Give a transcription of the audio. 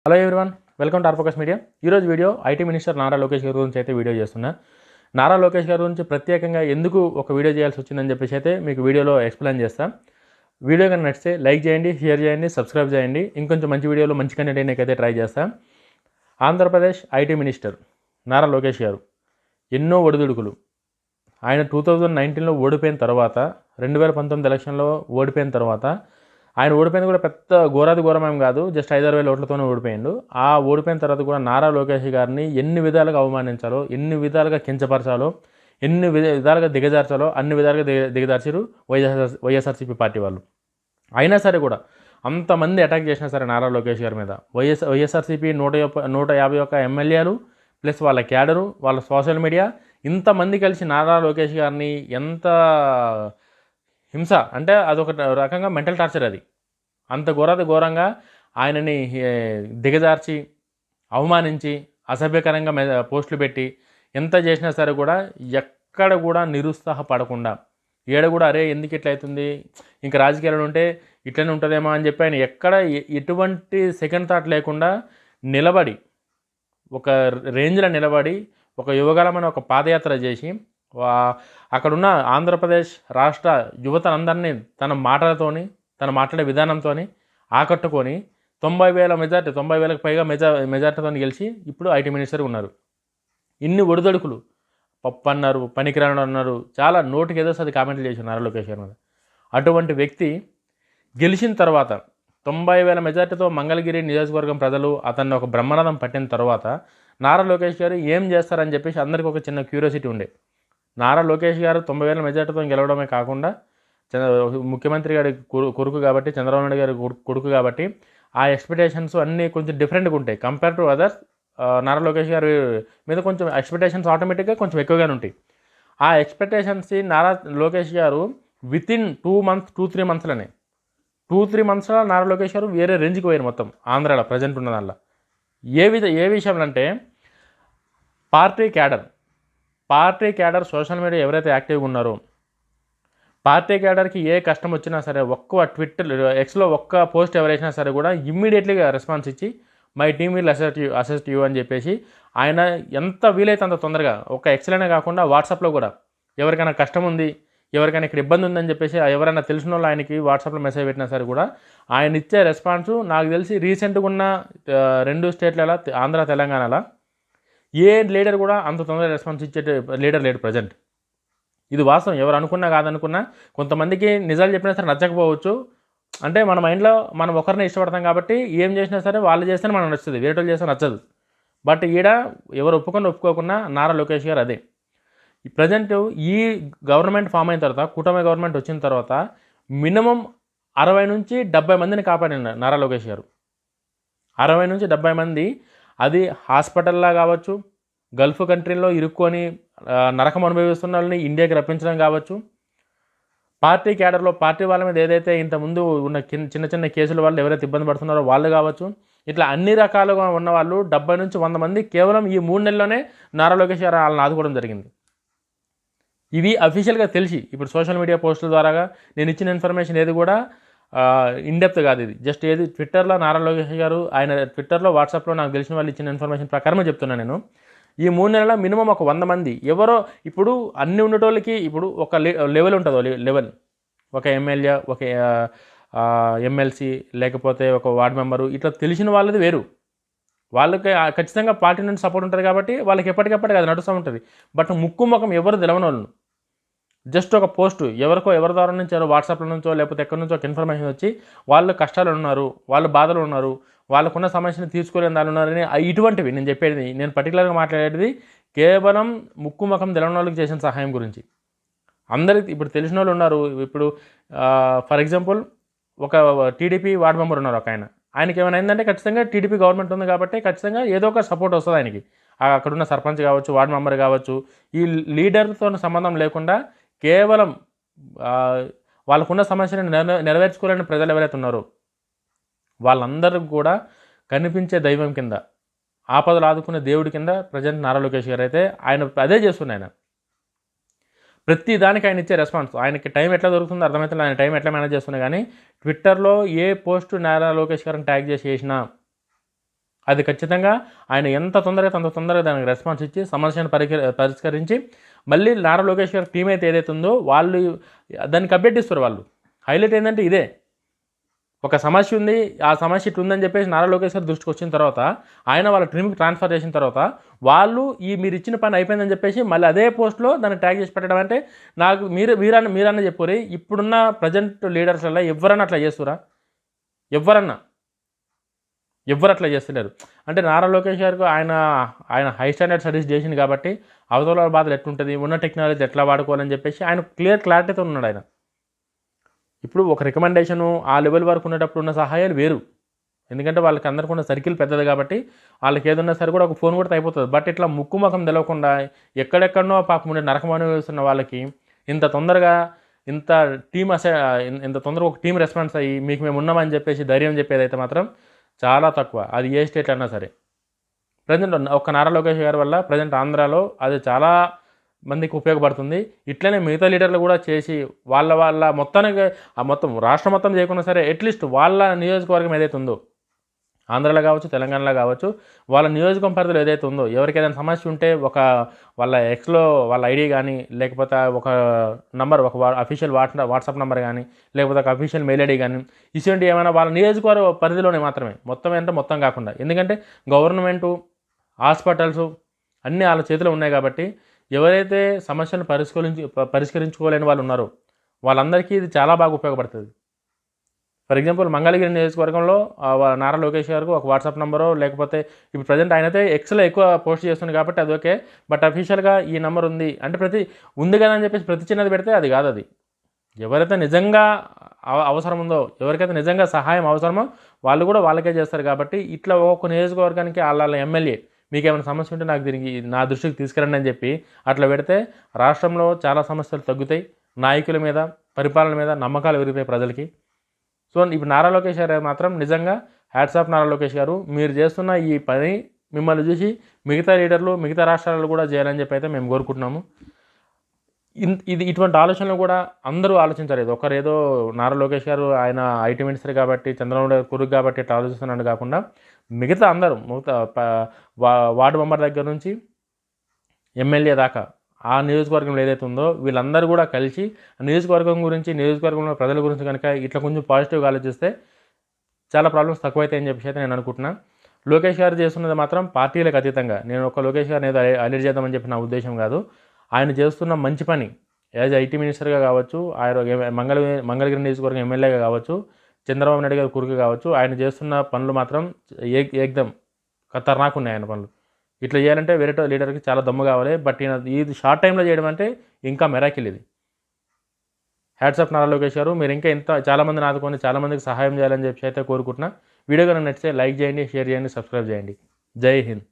Hello everyone, welcome to R Focus media. ఈరోజు video IT minister Nara Lokesh గారి గురించి అయితే వీడియో చేస్తున్నా. నారా లోకేష్ గారి గురించి ప్రత్యేకంగా ఎందుకు ఒక వీడియో చేయాల్సి వచ్చిందని చెప్పేసి అయితే మీకు వీడియోలో ఎక్స్ప్లెయిన్ చేస్తాను. వీడియో కనుక నచ్చితే లైక్ చేయండి, షేర్ చేయండి, సబ్స్క్రైబ్ చేయండి. ఇంకొంచెం మంచి వీడియోలో మంచి కంటెంట్ అయితే ట్రై చేస్తాను. ఆంధ్రప్రదేశ్ ఐటీ మినిస్టర్ నారా లోకేష్ గారు ఎన్నో ఒడిదుడుకులు. ఆయన 2019లో ఓడిపోయిన తర్వాత, 2019 ఎలక్షన్లో ఓడిపోయిన తర్వాత, ఆయన ఓడిపోయింది కూడా పెద్ద ఘోరాది ఘోరమేం కాదు, జస్ట్ 5-6 వేల ఓట్లతోనే ఓడిపోయిండు. ఆ ఓడిపోయిన తర్వాత కూడా నారా లోకేష్ గారిని ఎన్ని విధాలుగా అవమానించాలో, ఎన్ని విధాలుగా కించపరచాలో, ఎన్ని విధాలుగా దిగజార్చాలో అన్ని విధాలుగా దిగజార్చారు వైఎస్ఆర్సీపీ పార్టీ వాళ్ళు. అయినా సరే కూడా అంతమంది అటాక్ చేసినా సరే నారా లోకేష్ గారి మీద వైఎస్ఆర్సీపీ 151 ఎమ్మెల్యేలు ప్లస్ వాళ్ళ క్యాడరు, వాళ్ళ సోషల్ మీడియా, ఇంతమంది కలిసి నారా లోకేష్ గారిని ఎంత హింస అంటే అదొక రకంగా మెంటల్ టార్చర్. అది అంత ఘోరంగా ఆయనని దిగజార్చి, అవమానించి, అసభ్యకరంగా పోస్టులు పెట్టి ఎంత చేసినా సరే కూడా ఎక్కడ కూడా నిరుత్సాహపడకుండా, ఏడ కూడా అరే ఎందుకు ఇట్లా అవుతుంది, ఇంకా రాజకీయాలు ఉంటే ఇట్లనే ఉంటుందేమో అని చెప్పి ఆయన ఎక్కడ ఎటువంటి సెకండ్ థాట్ లేకుండా నిలబడి, ఒక రేంజ్లో నిలబడి, ఒక యువగలమైన ఒక పాదయాత్ర చేసి అక్కడున్న ఆంధ్రప్రదేశ్ రాష్ట్ర యువతనందరినీ తన మాటలతోని, తన మాట్లాడే విధానంతో ఆకట్టుకొని 90,000కు పైగా మెజార్టీతో గెలిచి ఇప్పుడు ఐటీ మినిస్టర్ ఉన్నారు. ఇన్ని ఒడిదొడుకులు, పప్పు అన్నారు, పనికిరాను అన్నారు, చాలా నోటికి ఏదో అది కామెంట్లు చేశారు నారా లోకేష్ గారి మీద. అటువంటి వ్యక్తి గెలిచిన తర్వాత 90,000 మెజార్టీతో మంగళగిరి నియోజకవర్గం ప్రజలు అతన్ని ఒక బ్రహ్మరథం పట్టిన తర్వాత నారా లోకేష్ గారు ఏం చేస్తారని చెప్పేసి అందరికీ ఒక చిన్న క్యూరియాసిటీ ఉండే. నారా లోకేష్ గారు 90,000 మెజార్టీతో గెలవడమే కాకుండా ముఖ్యమంత్రి గారి కొడుకు కాబట్టి, చంద్రబాబు నాయుడు గారి కొడుకు కాబట్టి ఆ ఎక్స్పెక్టేషన్స్ అన్నీ కొంచెం డిఫరెంట్గా ఉంటాయి compare to others. Nara Lokesh గారి మీద కొంచెం ఎక్స్పెక్టేషన్స్ ఆటోమేటిక్గా కొంచెం ఎక్కువగానే ఉంటాయి. ఆ ఎక్స్పెక్టేషన్స్ నారా లోకేష్ గారు వితిన్ 2-3 మంత్స్లోనే 2-3 మంత్స్లో నారా లోకేష్ గారు వేరే రేంజ్కి పోయారు మొత్తం ఆంధ్రాలో ప్రజెంట్ ఉన్న దానిలో. ఏ విషయంలో అంటే పార్టీ క్యాడర్ సోషల్ మీడియా ఎవరైతే యాక్టివ్గా ఉన్నారో, పార్టీ క్యాడర్కి ఏ కష్టం వచ్చినా సరే ఒక్క ట్విట్టర్, ఎక్స్లో ఒక్క పోస్ట్ ఎవరైనా సరే కూడా ఇమ్మీడియట్లీగా రెస్పాన్స్ ఇచ్చి మై టీమ్ విల్ అసెస్ట్ యూ అని చెప్పేసి ఆయన ఎంత వీలైతే అంత తొందరగా, ఒక ఎక్స్లోనే కాకుండా వాట్సాప్లో కూడా ఎవరికైనా కష్టం ఉంది, ఎవరికైనా ఇక్కడ ఇబ్బంది ఉందని చెప్పేసి ఎవరైనా తెలిసిన వాళ్ళు ఆయనకి వాట్సాప్లో మెసేజ్ పెట్టినా సరే కూడా ఆయన ఇచ్చే రెస్పాన్సు నాకు తెలిసి రీసెంట్గా ఉన్న 2 స్టేట్లలో, ఆంధ్ర తెలంగాణలో ఏ లీడర్ కూడా అంత తొందరగా రెస్పాన్స్ ఇచ్చే లీడర్ లేడు ప్రజెంట్. ఇది వాస్తవం. ఎవరు అనుకున్నా కాదనుకున్నా, కొంతమందికి నిజాలు చెప్పినా సరే నచ్చకపోవచ్చు. అంటే మన మైండ్లో మనం ఒకరిని ఇష్టపడతాం కాబట్టి ఏం చేసినా సరే వాళ్ళు చేస్తేనే మనకు నచ్చుతుంది, వేరే వాళ్ళు చేస్తే నచ్చదు. బట్ ఈడ ఎవరు ఒప్పుకోకున్నా నారా లోకేష్ గారు అదే. ప్రజెంట్ ఈ గవర్నమెంట్ ఫామ్ అయిన తర్వాత, కూటమి గవర్నమెంట్ వచ్చిన తర్వాత మినిమం 60 నుంచి 70 మందిని కాపాడిన నారా లోకేష్ గారు. 60 నుంచి 70 మంది, అది హాస్పిటల్లా కావచ్చు, గల్ఫ్ కంట్రీలో ఇరుక్కొని నరకం అనుభవిస్తున్న వాళ్ళని ఇండియాకి రప్పించడం కావచ్చు, పార్టీ క్యాడర్లో పార్టీ వాళ్ళ మీద ఏదైతే ఇంతకుముందు ఉన్న చిన్న కేసుల వాళ్ళు ఎవరైతే ఇబ్బంది పడుతున్నారో వాళ్ళు కావచ్చు, ఇట్లా అన్ని రకాలుగా ఉన్న వాళ్ళు 70 నుంచి 100 మంది కేవలం ఈ 3 నెలల్లోనే నారా లోకేష్ గారు వాళ్ళని ఆదుకోవడం జరిగింది. ఇవి అఫీషియల్గా తెలిసి ఇప్పుడు సోషల్ మీడియా పోస్టుల ద్వారాగా నేను ఇచ్చిన ఇన్ఫర్మేషన్ ఏది కూడా ఇన్డెప్త్ కాదు. ఇది జస్ట్ ఏది ట్విట్టర్లో నారా లోకేష్ గారు ఆయన ట్విట్టర్లో, వాట్సాప్లో నాకు తెలిసిన వాళ్ళు ఇచ్చిన ఇన్ఫర్మేషన్ ప్రకారమే చెప్తున్నాను నేను. ఈ 3 నెలల మినిమం ఒక 100 మంది ఎవరో, ఇప్పుడు అన్ని ఉండేటోళ్ళకి ఇప్పుడు ఒక లెవెల్ ఉంటుందో లెవెల్, ఒక ఎమ్మెల్యే, ఒక ఎమ్మెల్సీ, లేకపోతే ఒక వార్డు మెంబరు, ఇట్లా తెలిసిన వాళ్ళది వేరు. వాళ్ళకి ఖచ్చితంగా పార్టీ నుంచి సపోర్ట్ ఉంటుంది కాబట్టి వాళ్ళకి ఎప్పటికప్పటికి అది నడుస్తూ ఉంటుంది. బట్ ముక్కు ముఖం ఎవరు తెలవని వాళ్ళు జస్ట్ ఒక పోస్టు ఎవరి ద్వారా నుంచి, ఎవరో వాట్సాప్లో నుంచో లేకపోతే ఎక్కడి నుంచో ఒక ఇన్ఫర్మేషన్ వచ్చి వాళ్ళు కష్టాలు ఉన్నారు, వాళ్ళు బాధలు ఉన్నారు, వాళ్ళకున్న సమస్యను తీర్చుకోలేని దాని ఉన్నారని, ఇటువంటివి నేను చెప్పేది, నేను పర్టికులర్గా మాట్లాడేది కేవలం ముక్కు ముఖం తెలవని వాళ్ళకి చేసిన సహాయం గురించి. అందరికి ఇప్పుడు తెలిసిన వాళ్ళు ఉన్నారు. ఇప్పుడు ఫర్ ఎగ్జాంపుల్ ఒక టీడీపీ వార్డు మెంబర్ ఉన్నారు ఒక ఆయనకి ఏమైనా అయిందంటే ఖచ్చితంగా టీడీపీ గవర్నమెంట్ ఉంది కాబట్టి ఖచ్చితంగా ఏదో ఒక సపోర్ట్ వస్తుంది ఆయనకి. అక్కడున్న సర్పంచ్ కావచ్చు, వార్డు మెంబర్ కావచ్చు, ఈ లీడర్తో సంబంధం లేకుండా కేవలం వాళ్ళకున్న సమస్యను నెరవేర్చుకోలేని ప్రజలు ఎవరైతే ఉన్నారో వాళ్ళందరికీ కూడా కనిపించే దైవం కింద, ఆపదలు ఆదుకునే దేవుడి కింద ప్రజెంట్ నారా లోకేష్ గారు అయితే ఆయన అదే చేస్తున్నారు. ఆయన ప్రతి దానికి ఆయన ఇచ్చే రెస్పాన్స్, ఆయనకి టైం ఎట్లా దొరుకుతుందో అర్థమవుతుంది, ఆయన టైం ఎట్లా మేనేజ్ చేస్తున్నా. కానీ ట్విట్టర్లో ఏ పోస్ట్ నారా లోకేష్ గారిని ట్యాగ్ చేసి చేసినా అది ఖచ్చితంగా ఆయన ఎంత తొందరగా అంత తొందరగా దానికి రెస్పాన్స్ ఇచ్చి సమస్యను పరిష్కరించి మళ్ళీ నారా లోకేష్ గారి టీం అయితే ఏదైతే ఉందో వాళ్ళు దానికి అప్డేట్ ఇస్తారు. వాళ్ళు హైలైట్ ఏంటంటే ఇదే, ఒక సమస్య ఉంది, ఆ సమస్య ఇట్లా ఉందని చెప్పేసి నారా లోకేష్ గారి దృష్టికి వచ్చిన తర్వాత ఆయన వాళ్ళ టీంకి ట్రాన్స్ఫర్ చేసిన తర్వాత వాళ్ళు మీరు ఇచ్చిన పని అయిపోయిందని చెప్పేసి మళ్ళీ అదే పోస్ట్లో దాన్ని ట్యాగ్ చేసి పెట్టడం అంటే నాకు మీరన్నా చెప్పుకోరు. ఇప్పుడున్న ప్రజెంట్ లీడర్స్లలో ఎవరన్నా అట్లా చేస్తురా? ఎవ్వరు అట్లా చేస్తలేరు. అంటే నారా లోకేష్ గారికి ఆయన హై స్టాండర్డ్ స్టడీస్ చేసింది కాబట్టి అవతల బాధలు ఎట్లుంటుంది, ఉన్న టెక్నాలజీ ఎట్లా వాడుకోవాలని చెప్పేసి ఆయన క్లారిటీతో ఉన్నాడు ఆయన. ఇప్పుడు ఒక రికమెండేషను ఆ లెవెల్ వరకు ఉన్నప్పుడు ఉన్న సహాయాలు వేరు, ఎందుకంటే వాళ్ళకి అందరికీ ఉన్న సర్కిల్ పెద్దది కాబట్టి వాళ్ళకి ఏదన్నా సరే కూడా ఒక ఫోన్ కూడా అయిపోతుంది. బట్ ఇట్లా ముక్కు ముఖం తెలవకుండా ఎక్కడెక్కడనో పాపం ఉండే నరకం అనుభవిస్తున్న వాళ్ళకి ఇంత తొందరగా ఇంత ఇంత తొందరగా ఒక టీం రెస్పాన్స్ అయ్యి మీకు మేము ఉన్నామని చెప్పేసి ధైర్యం చెప్పేది అయితే మాత్రం చాలా తక్కువ. అది ఏ స్టేట్ అన్నా సరే. ప్రజెంట్ ఒక్క నారా లోకేష్ గారి వల్ల ప్రజెంట్ ఆంధ్రాలో అది చాలా మందికి ఉపయోగపడుతుంది. ఇట్లనే మిగతా లీడర్లు కూడా చేసి వాళ్ళ మొత్తానికి మొత్తం రాష్ట్రం మొత్తం చేయకున్నా సరే అట్లీస్ట్ వాళ్ళ నియోజకవర్గం ఏదైతే ఉందో, ఆంధ్రాలో కావచ్చు, తెలంగాణలో కావచ్చు, వాళ్ళ నియోజకవర్గం పరిధిలో ఏదైతే ఉందో ఎవరికి ఏదైనా సమస్య ఉంటే వాళ్ళ ఎక్స్లో వాళ్ళ ఐడి కానీ, లేకపోతే ఒక నంబర్, ఒక అఫీషియల్ వాట్సాప్ నెంబర్ కానీ, లేకపోతే ఒక అఫీషియల్ మెయిల్ ఐడి కానీ ఇటువంటి ఏమైనా వాళ్ళ నియోజకవర్గ పరిధిలోనే మాత్రమే, మొత్తం కాకుండా. ఎందుకంటే గవర్నమెంటు, హాస్పిటల్స్ అన్నీ వాళ్ళ చేతిలో ఉన్నాయి కాబట్టి ఎవరైతే సమస్యలను పరిష్కరించుకోలేని వాళ్ళు ఉన్నారో వాళ్ళందరికీ ఇది చాలా బాగా ఉపయోగపడుతుంది. ఫర్ ఎగ్జాంపుల్ మంగళగిరి నియోజకవర్గంలో నారా లోకేష్ గారికి ఒక వాట్సాప్ నెంబరో, లేకపోతే ఇప్పుడు ప్రజెంట్ ఆయనైతే ఎక్స్లో ఎక్కువ పోస్ట్ చేస్తుంది కాబట్టి అది ఓకే. బట్ అఫీషియల్గా ఈ నెంబర్ ఉంది అంటే ఉంది కదా అని చెప్పేసి ప్రతి చిన్నది పెడితే అది కాదు. అది ఎవరైతే నిజంగా అవసరం ఉందో, ఎవరికైతే నిజంగా సహాయం అవసరమో వాళ్ళు కూడా వాళ్ళకే చేస్తారు. కాబట్టి ఇట్లా ఒక్కొక్క నియోజకవర్గానికి వాళ్ళ ఎమ్మెల్యే మీకు ఏమైనా సమస్య ఉంటే నాకు దీనికి నా దృష్టికి తీసుకురండి అని చెప్పి అట్లా పెడితే రాష్ట్రంలో చాలా సమస్యలు తగ్గుతాయి. నాయకుల మీద, పరిపాలన మీద నమ్మకాలు పెరుగుతాయి ప్రజలకి. సో ఇప్పుడు నారా లోకేష్ గారు మాత్రం నిజంగా హ్యాట్స్ ఆఫ్ నారా లోకేష్ గారు. మీరు చేస్తున్న ఈ పని మిమ్మల్ని చూసి మిగతా లీడర్లు, మిగతా రాష్ట్రాలు కూడా చేయాలని చెప్పి అయితే మేము కోరుకుంటున్నాము. ఇటువంటి ఆలోచనలు కూడా అందరూ ఆలోచించారు. ఇది ఒకరేదో నారా లోకేష్ గారు ఆయన ఐటీ మినిస్టర్ కాబట్టి, చంద్రబాబు నాయుడు కొడుకు కాబట్టి ఇట్లా ఆలోచిస్తున్నాడు కాకుండా మిగతా అందరూ వార్డు మెంబర్ దగ్గర నుంచి ఎమ్మెల్యే దాకా ఆ నియోజకవర్గంలో ఏదైతే ఉందో వీళ్ళందరూ కూడా కలిసి నియోజకవర్గం గురించి, నియోజకవర్గంలో ప్రజల గురించి కనుక ఇట్లా కొంచెం పాజిటివ్గా ఆలోచిస్తే చాలా ప్రాబ్లమ్స్ తక్కువైతాయని చెప్పేసి అయితే నేను అనుకుంటున్నా. లోకేష్ గారు చేస్తున్నది మాత్రం పార్టీలకు అతీతంగా, నేను ఒక లోకేష్ గారిని ఏదో హైలైట్ చేద్దామని చెప్పి నా ఉద్దేశం కాదు. ఆయన చేస్తున్న మంచి పని యాజ్ ఐటీ మినిస్టర్గా కావచ్చు, ఆయన మంగళగిరి నియోజకవర్గం ఎమ్మెల్యేగా కావచ్చు, చంద్రబాబు నాయుడు గారి కొడుకు కావచ్చు, ఆయన చేస్తున్న పనులు మాత్రం ఏకదం ఖతర్నాక్ ఉన్నాయి ఆయన పనులు. ఇట్లా చేయాలంటే వేరే లీడర్కి చాలా దమ్ము కావాలి. బట్ ఇది షార్ట్ టైంలో చేయడం అంటే ఇంకా మెరాకిల్. ఇది హ్యాట్స్ ఆఫ్ నారా లోకేష్ గారు. మీరు ఇంకా చాలామందిని ఆదుకొని చాలామందికి సహాయం చేయాలని చెప్పి అయితే కోరుకుంటున్నా. వీడియో కనుక నచ్చితే లైక్ చేయండి, షేర్ చేయండి, సబ్స్క్రైబ్ చేయండి. జై హింద్.